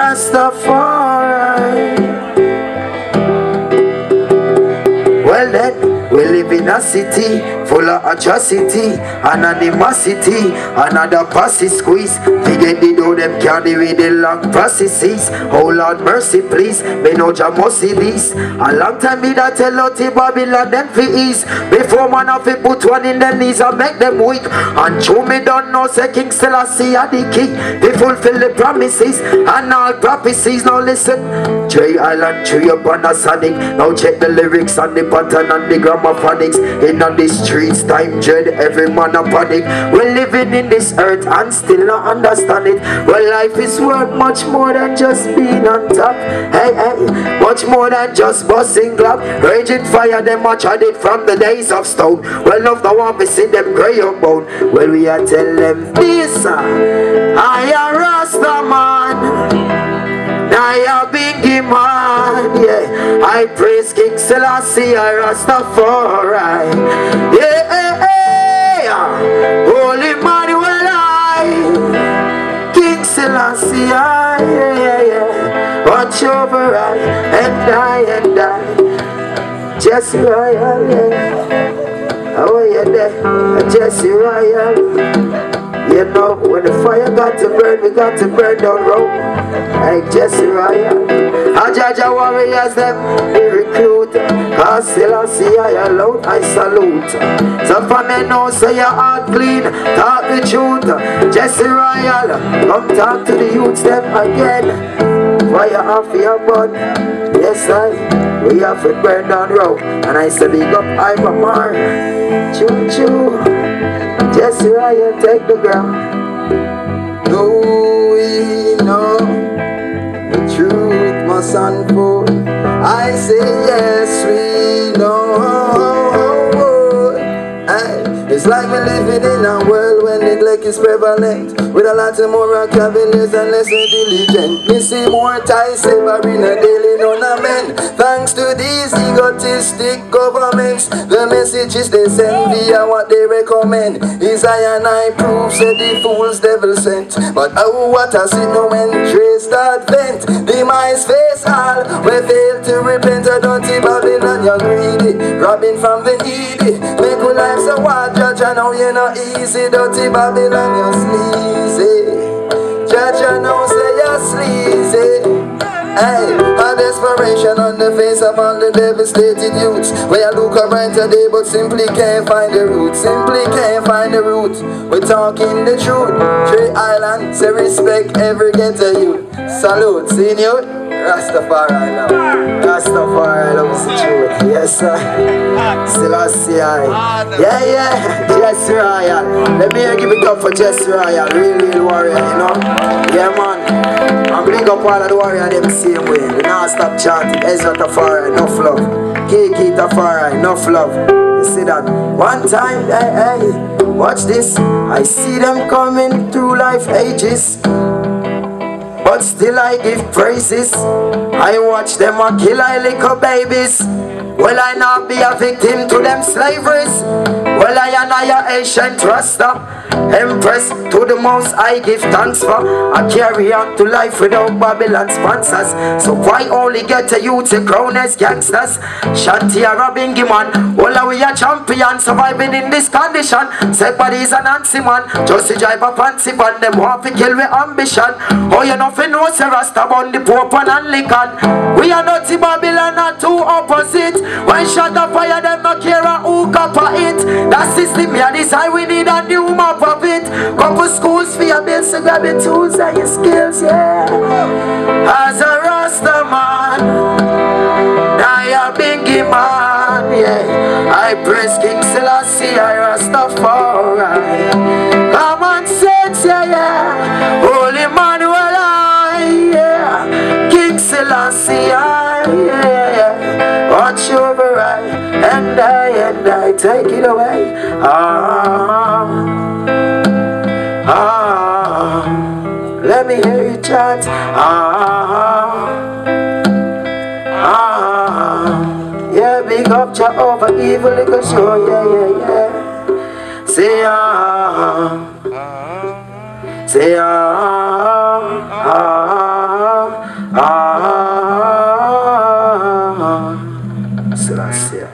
Rastafari. Well then, we live in a city full of atrocity and animosity. Another pussy squeeze. Forget the door them carry with the long processes. Oh Lord mercy please, me know Jah must see this. A long time me that tell out the Babylon them fi ease. Before man have to put one in them knees and make them weak. And true me don't know say King Selassie a the key. They fulfill the promises and all prophecies. Now listen, J Island tree up on a sonic. Now check the lyrics and the pattern and the gramophonics. In on the streets, time dread, every man a panic. We're living in this earth and still not understand it. Well, life is worth much more than just being on top. Hey, hey, much more than just busting glove. Raging fire, them much had it from the days of stone. Well, love the one we see them grey up bone. Well, we are tell them this, I am Rasta man. I am Bingy man, yeah. I praise King Selassie, I Rastafari. Yeah, Holy Manuel, I King Selassie, yeah. Watch over I, and I. Jesse Royal, yeah. How are you there? Jesse Royal. You know, when the fire got to burn, we got to burn down road. Like Jesse Ryan. And Jaja warriors them, they recruit. Cause Selassie I alone, I salute. So for me now, say your heart clean, talk the truth. Jesse Ryan, come talk to the youths them again. Fire off your bud. Yes, we have to burn down road. And I say big up Ivamar. Choo choo. Jesse Ryan take the ground. Do we know the truth must unfold? I say yes we know. It's like me living in a world where neglect is prevalent, with a lot of moral cavaliers and less diligent. Me see more ties ever in a daily ornament. Thanks to these egotistic governments, the messages they send via what they recommend is I and I prove said the fool's devil sent. But oh what a sin when trace start vent. Demise face all, we fail to repent. A dirty Babylon, you're greedy, robbing from the needy. Make your life so wild, Judge, I know you're not easy. Dirty Babylon, you're sleazy. Judge, I know say you're sleazy. Hey, a desperation on the face of all the devastated youths. Where I look around today but simply can't find the root. Simply can't find the root. We're talking the truth. Tree Island, say respect every ghetto youth. Salute, senior. Rastafari now. Rastafari loves the truth. Yes sir. Selassie I. Yeah. Jesse Royal. Let me give it up for Jesse Royal. Real warrior, you know. Yeah man. I'm bring up all of the warrior them same way. We now stop chanting. Ezra Tafari, enough love. Kiki Tafari, enough love. You see that? One time, hey, watch this. I see them coming through life ages, but still I give praises. I watch them a kill I little babies. Will I not be a victim to them slaveries? Well I and I ancient Rasta, Empress to the most I give thanks for. I carry on to life without Babylon sponsors. So why only get a youth to crown as gangsters? Shanti a Bingy man, well we a champion, surviving in this condition. Somebody's an Nancy man, just to drive a fancy van. Them want to kill with ambition. Oh you nothing know say Rasta born the Pope and Anglican. We are not in Babylon, not two opposite. When shot a fire them no care who copper it. That system here design we need a new map of it. Couple schools for your bills to grab your tools and your skills, yeah. As a Rasta man, I a Bingy man, yeah. I praise King Selassie, I Rastafari. Common sense, yeah. Holy Manuel, yeah. King Selassie, yeah. Watch over I, and I take it away. Let me hear you chant. Yeah, big up Jehovah, evil little show. Yeah. Say say Ah, Selassie.